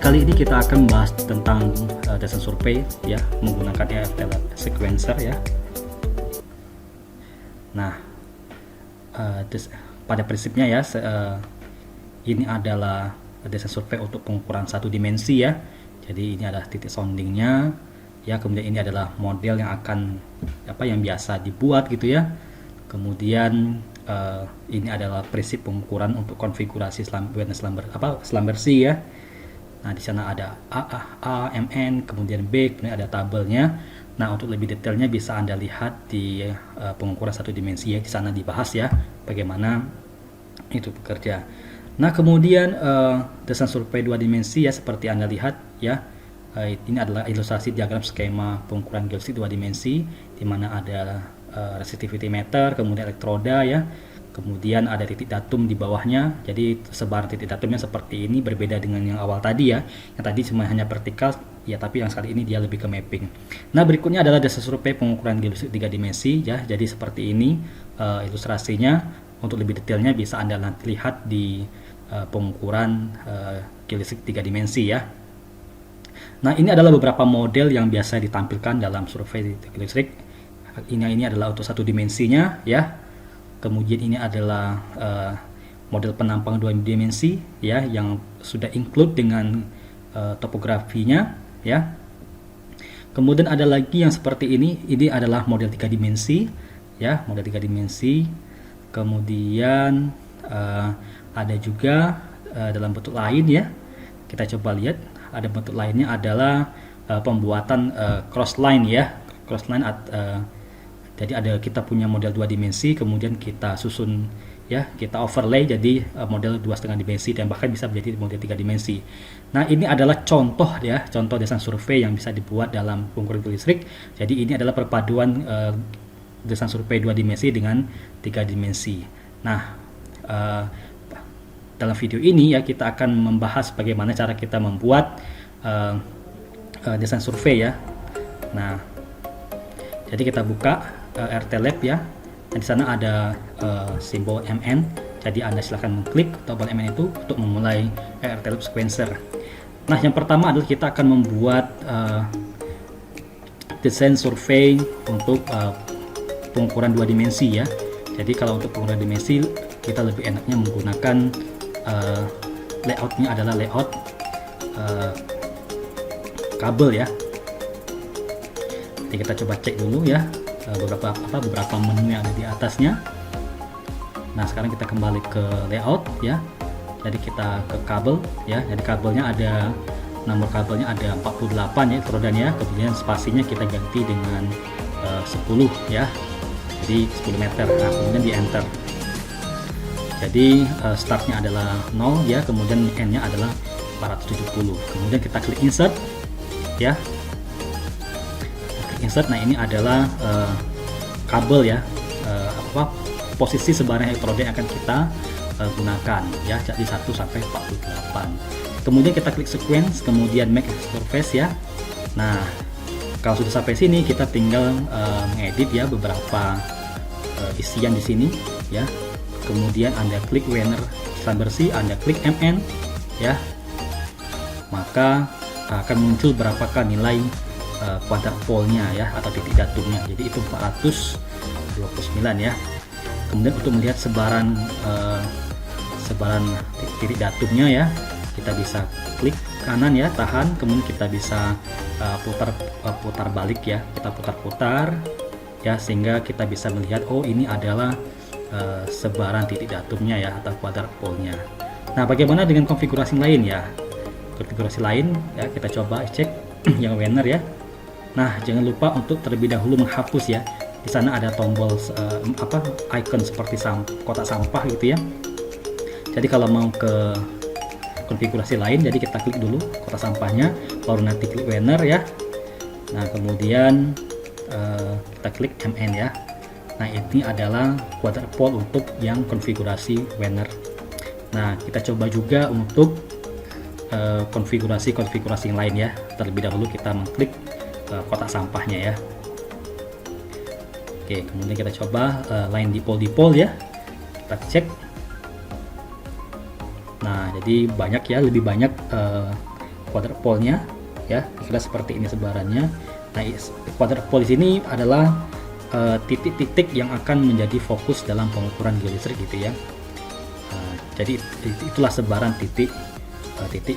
kali ini kita akan membahas tentang desain survei ya menggunakan ERTLab sequencer ya. Nah, pada prinsipnya ya ini adalah desain survei untuk pengukuran satu dimensi ya. Jadi ini adalah titik soundingnya ya, kemudian ini adalah model yang akan yang biasa dibuat gitu ya. Kemudian ini adalah prinsip pengukuran untuk konfigurasi selam bersih ya. Nah, di sana ada A, MN, kemudian B, kemudian ada tabelnya. Nah, untuk lebih detailnya bisa Anda lihat di pengukuran satu dimensi ya. Di sana dibahas ya bagaimana itu bekerja. Nah, kemudian desain survei dua dimensi ya, seperti Anda lihat ya. Ini adalah ilustrasi diagram skema pengukuran geodesi dua dimensi, di mana ada resistivity meter, kemudian elektroda ya. Kemudian ada titik datum di bawahnya. Jadi sebaran titik datumnya seperti ini, berbeda dengan yang awal tadi ya. Yang tadi cuma hanya vertikal ya, tapi yang sekali ini dia lebih ke mapping. Nah, berikutnya adalah desain survei pengukuran geodesi tiga dimensi ya. Jadi seperti ini ilustrasinya. Untuk lebih detailnya bisa Anda nanti lihat di pengukuran geodesi tiga dimensi ya. Nah, ini adalah beberapa model yang biasa ditampilkan dalam survei geodesik. Ini adalah untuk satu dimensinya ya. Kemudian ini adalah model penampang dua dimensi ya, yang sudah include dengan topografinya ya. Kemudian ada lagi yang seperti ini adalah model tiga dimensi ya, model tiga dimensi. Kemudian ada juga dalam bentuk lain ya. Kita coba lihat, ada bentuk lainnya adalah pembuatan cross line ya, cross line. Jadi kita punya model dua dimensi, kemudian kita susun ya, kita overlay jadi model 2,5 dimensi, dan bahkan bisa menjadi model 3 dimensi. Nah, ini adalah contoh ya, contoh desain survei yang bisa dibuat dalam pengukuran listrik. Jadi ini adalah perpaduan desain survei 2 dimensi dengan 3 dimensi. Nah, dalam video ini ya kita akan membahas bagaimana cara kita membuat desain survei ya. Nah, jadi kita buka ERTLab ya. Nah, di sana ada simbol MN. Jadi Anda silahkan mengklik tombol MN itu untuk memulai ERTLab sequencer. Nah, yang pertama adalah kita akan membuat desain survei untuk pengukuran dua dimensi ya. Jadi kalau untuk pengukuran dimensi kita lebih enaknya menggunakan layoutnya adalah layout kabel ya. Jadi kita coba cek dulu ya beberapa menu yang ada di atasnya. Nah, sekarang kita kembali ke layout ya. Jadi kita ke kabel ya. Jadi kabelnya ada, nomor kabelnya ada 48 ya, elektrodannya. Kemudian spasinya kita ganti dengan 10 ya. Jadi 10 meter. Nah, kemudian di enter. Jadi startnya adalah 0 ya, kemudian N-nya adalah 470. Kemudian kita klik insert ya. Insert. Nah, ini adalah kabel ya, posisi sebaran elektroda yang akan kita gunakan ya, jadi 1 sampai 48. Kemudian kita klik sequence, kemudian make surface ya. Nah, kalau sudah sampai sini kita tinggal mengedit ya beberapa isian di sini ya. Kemudian Anda klik Wener selam bersih, Anda klik MN ya, maka akan muncul berapakah nilai kuadrat polnya ya, atau titik datumnya. Jadi itu 429 ya. Kemudian untuk melihat sebaran titik datumnya ya, kita bisa klik kanan ya, tahan, kemudian kita bisa putar balik ya, kita putar-putar ya, sehingga kita bisa melihat oh ini adalah sebaran titik datumnya ya, atau kuadrat polnya. Nah, bagaimana dengan konfigurasi lain ya? Konfigurasi lain ya, kita coba cek yang Wener ya. Nah, jangan lupa untuk terlebih dahulu menghapus ya. Di sana ada tombol icon seperti kotak sampah gitu ya. Jadi kalau mau ke konfigurasi lain, jadi kita klik dulu kotak sampahnya, baru nanti klik Wener ya. Nah, kemudian kita klik MN ya. Nah, ini adalah kuadrat pol untuk yang konfigurasi Wener. Nah, kita coba juga untuk konfigurasi yang lain ya. Terlebih dahulu kita mengklik kotak sampahnya ya. Oke, kemudian kita coba line dipol ya, kita cek. Nah, jadi banyak ya, lebih banyak quadrupole-nya ya, kira seperti ini sebarannya. Nah, quadrupole di sini adalah titik-titik yang akan menjadi fokus dalam pengukuran geolistrik gitu ya. Jadi itulah sebaran titik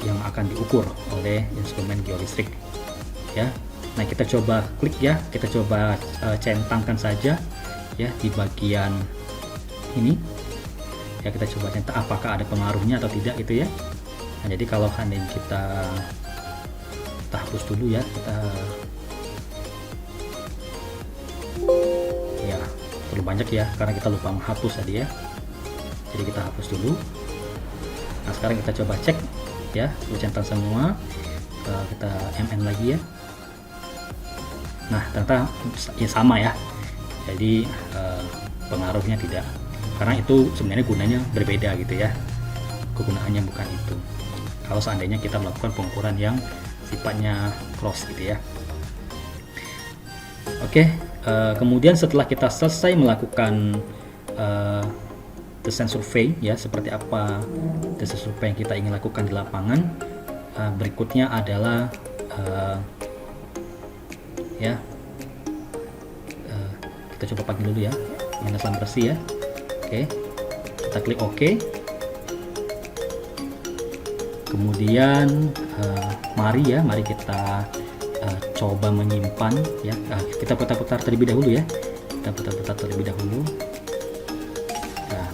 yang akan diukur oleh instrumen geolistrik ya. Nah, kita coba klik ya, kita coba centangkan saja ya di bagian ini ya, kita coba centang apakah ada pengaruhnya atau tidak gitu ya. Nah, jadi kalau seandainya kita hapus dulu ya, kita ya terlalu banyak ya karena kita lupa menghapus tadi ya, jadi kita hapus dulu. Nah, sekarang kita coba cek ya, sudah centang semua. Kita MN lagi ya. Nah, ternyata ya sama ya, jadi pengaruhnya tidak, karena itu sebenarnya gunanya berbeda gitu ya, kegunaannya bukan itu kalau seandainya kita melakukan pengukuran yang sifatnya cross gitu ya. Oke, kemudian setelah kita selesai melakukan desain survei ya, seperti apa desain survei yang kita ingin lakukan di lapangan, berikutnya adalah ya kita coba panggil dulu ya, minus lampu bersih ya. Oke, kita klik OK. Kemudian mari kita coba menyimpan ya. Kita putar-putar terlebih dahulu ya, kita putar-putar terlebih dahulu. Nah,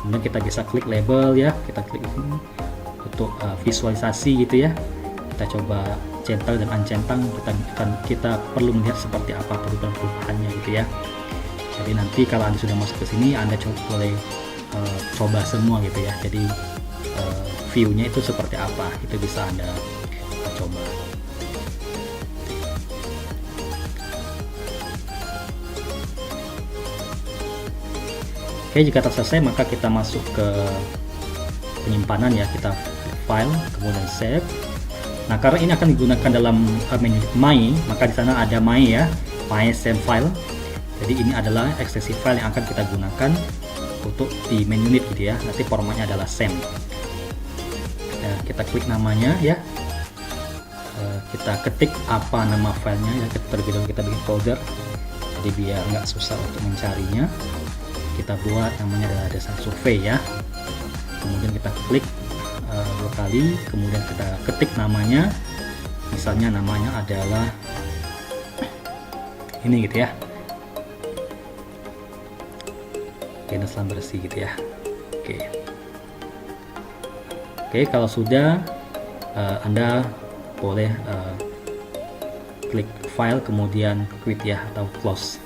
kemudian kita bisa klik label ya, kita klik ini untuk visualisasi gitu ya. Kita coba centang dan uncentang, kita perlu melihat seperti apa perubahan-perubahannya gitu ya. Jadi nanti kalau Anda sudah masuk ke sini, Anda boleh coba semua gitu ya. Jadi view-nya itu seperti apa, itu bisa Anda coba. Oke, jika telah selesai maka kita masuk ke penyimpanan ya, kita file kemudian save. Nah, karena ini akan digunakan dalam menu My, maka di sana ada My ya, My Same File. Jadi ini adalah ekstensi file yang akan kita gunakan untuk di main unit gitu ya. Nanti formatnya adalah same. Ya, kita klik namanya ya. Kita ketik apa nama filenya ya. Terlebih dahulu kita bikin folder. Jadi biar nggak susah untuk mencarinya. Kita buat namanya adalah desain survei ya. Kemudian kita klik 2 kali, kemudian kita ketik namanya, misalnya namanya adalah ini gitu ya, minus lampu bersih gitu ya. Oke, kalau sudah Anda boleh klik file kemudian quit ya atau close.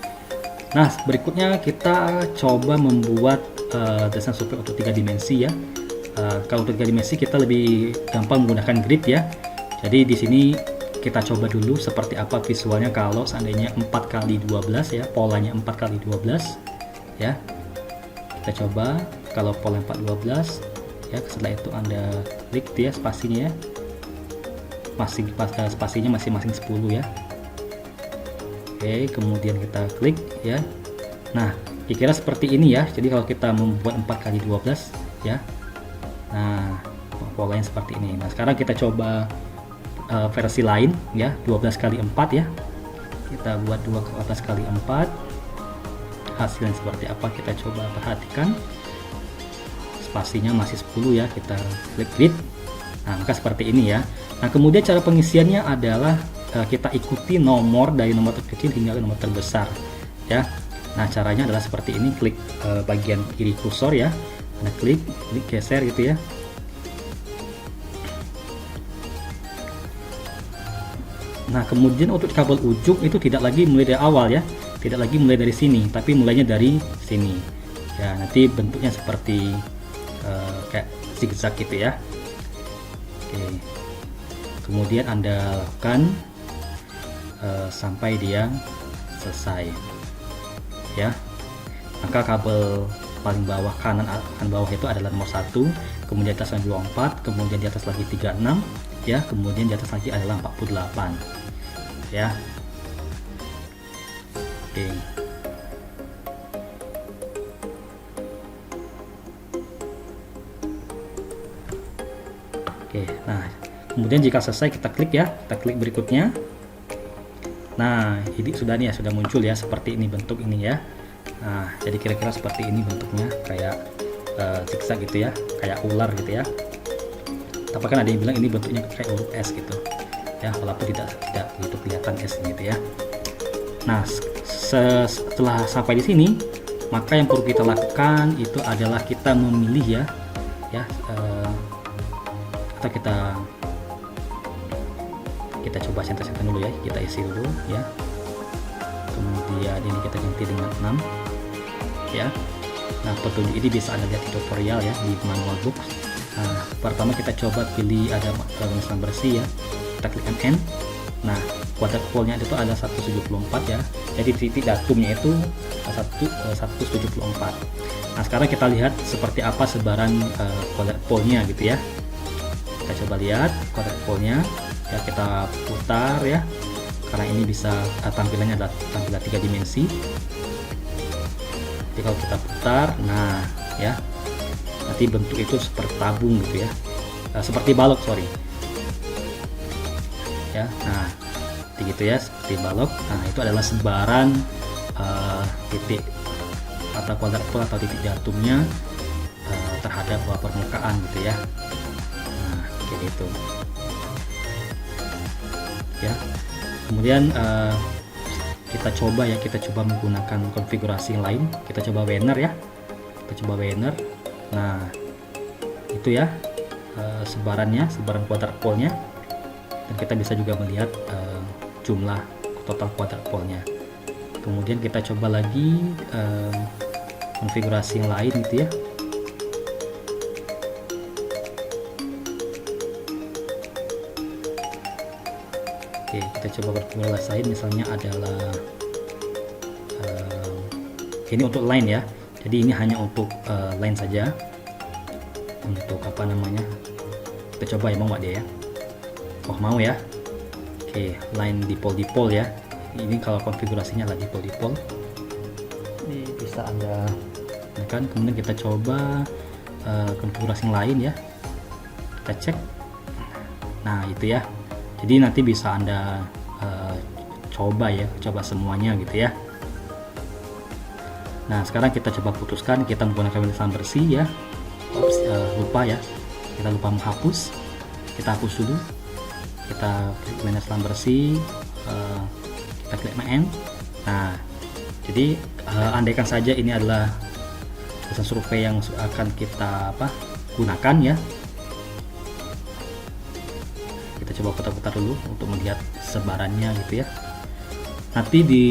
Nah, berikutnya kita coba membuat desain survei untuk 3 dimensi ya. Kalau untuk 3 dimensi kita lebih gampang menggunakan grid ya. Jadi di sini kita coba dulu seperti apa visualnya kalau seandainya 4x12 ya, polanya 4x12 ya. Kita coba kalau pola 4x12 ya, setelah itu Anda klik ya spasinya ya. Spasinya masing-masing 10 ya. Oke, kemudian kita klik ya. Nah, kira-kira seperti ini ya. Jadi kalau kita membuat 4x12 ya. Nah, polanya seperti ini. Nah, sekarang kita coba versi lain ya, 12x4 ya. Kita buat 12x4. Hasilnya seperti apa kita coba perhatikan. Spasinya masih 10 ya, kita klik grid. Nah, maka seperti ini ya. Nah, kemudian cara pengisiannya adalah kita ikuti nomor dari nomor terkecil hingga ke nomor terbesar ya. Nah, caranya adalah seperti ini, klik bagian kiri kursor ya. Nah, klik geser gitu ya. Nah, kemudian untuk kabel ujung itu tidak lagi mulai dari awal ya, tidak lagi mulai dari sini, tapi mulainya dari sini ya. Nanti bentuknya seperti kayak zigzag gitu ya. Oke, kemudian Anda lakukan sampai dia selesai ya. Maka kabel paling bawah kanan bawah itu adalah nomor 1, kemudian di atas 24, kemudian di atas lagi 36 ya, kemudian di atas lagi adalah 48 ya. Oke. Oke, nah kemudian jika selesai kita klik ya, kita klik berikutnya. Nah ini sudah nih ya, sudah muncul ya seperti ini bentuk ini ya. Nah jadi kira-kira seperti ini bentuknya, kayak zigzag gitu ya, kayak ular gitu ya. Tapi kan ada yang bilang ini bentuknya kayak huruf S gitu ya, walaupun tidak begitu kelihatan S gitu ya. Nah setelah sampai di sini, maka yang perlu kita lakukan itu adalah kita memilih ya atau kita coba center-center dulu ya, kita isi dulu ya. Kemudian ini kita ganti dengan 6 ya. Nah petunjuk ini bisa Anda lihat di tutorial ya, di manual book. Nah pertama kita coba pilih ada tulisan bersih ya, kita klikkan N. Nah quadrat pole-nya itu ada 174 ya, jadi titik datumnya itu 174. Nah sekarang kita lihat seperti apa sebaran quadrat pole-nya gitu ya. Kita coba lihat quadrat pole-nya ya, kita putar ya, karena ini bisa tampilannya adalah tampilan 3 dimensi. Jadi kalau kita putar, nah ya, nanti bentuk itu seperti tabung gitu ya, seperti balok sorry ya. Nah gitu ya, seperti balok. Nah itu adalah sebaran titik atau kuadrat pole atau titik jatuhnya terhadap permukaan gitu ya. Nah kayak gitu ya. Kemudian kita coba menggunakan konfigurasi lain. Kita coba banner ya, nah itu ya sebaran kuadrat pole-nya, dan kita bisa juga melihat jumlah total kuadrat pole-nya. Kemudian kita coba lagi konfigurasi yang lain gitu ya. Oke, kita coba konfigurasi lain, misalnya adalah ini untuk line ya. Jadi ini hanya untuk line saja. Untuk apa namanya? Kita coba ya, mau nggak dia ya? Oh mau ya. Oke, line dipole ya. Ini kalau konfigurasinya adalah dipole. Ini bisa Anda tekan. Kemudian kita coba konfigurasi yang lain ya. Kita cek. Nah itu ya. Jadi nanti bisa Anda coba semuanya gitu ya. Nah sekarang kita coba putuskan, kita menggunakan tulisan bersih ya. Oops, lupa ya, kita lupa menghapus. Kita hapus dulu, kita klik tulisan bersih, kita klik N. Nah jadi andaikan saja ini adalah tulisan survei yang akan kita gunakan ya, kita coba putar-putar dulu untuk melihat sebarannya gitu ya. Nanti di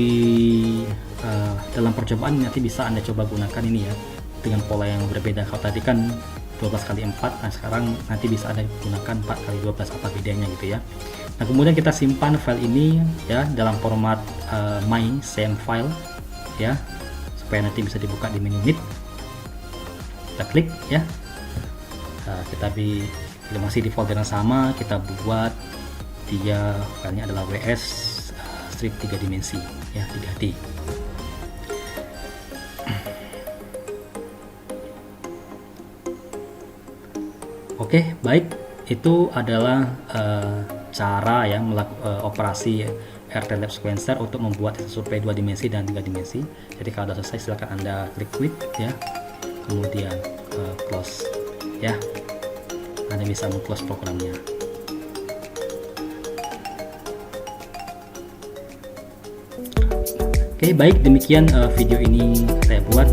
dalam percobaan nanti bisa Anda coba gunakan ini ya, dengan pola yang berbeda. Kalau tadi kan 12x4, nah sekarang nanti bisa Anda gunakan 4x12, apa bedanya gitu ya. Nah kemudian kita simpan file ini ya dalam format my same file ya, supaya nanti bisa dibuka di menu unit. Kita klik ya, kita masih di folder yang sama, kita buat dia, filenya adalah ws strip 3 dimensi ya, 3D. Oke, baik, itu adalah cara ya operasi RTLab Sequencer untuk membuat survei 2 dimensi dan 3 dimensi. Jadi kalau sudah selesai silakan Anda klik quit ya, kemudian close ya. Anda bisa meng-close programnya. Oke, baik, demikian video ini saya buat.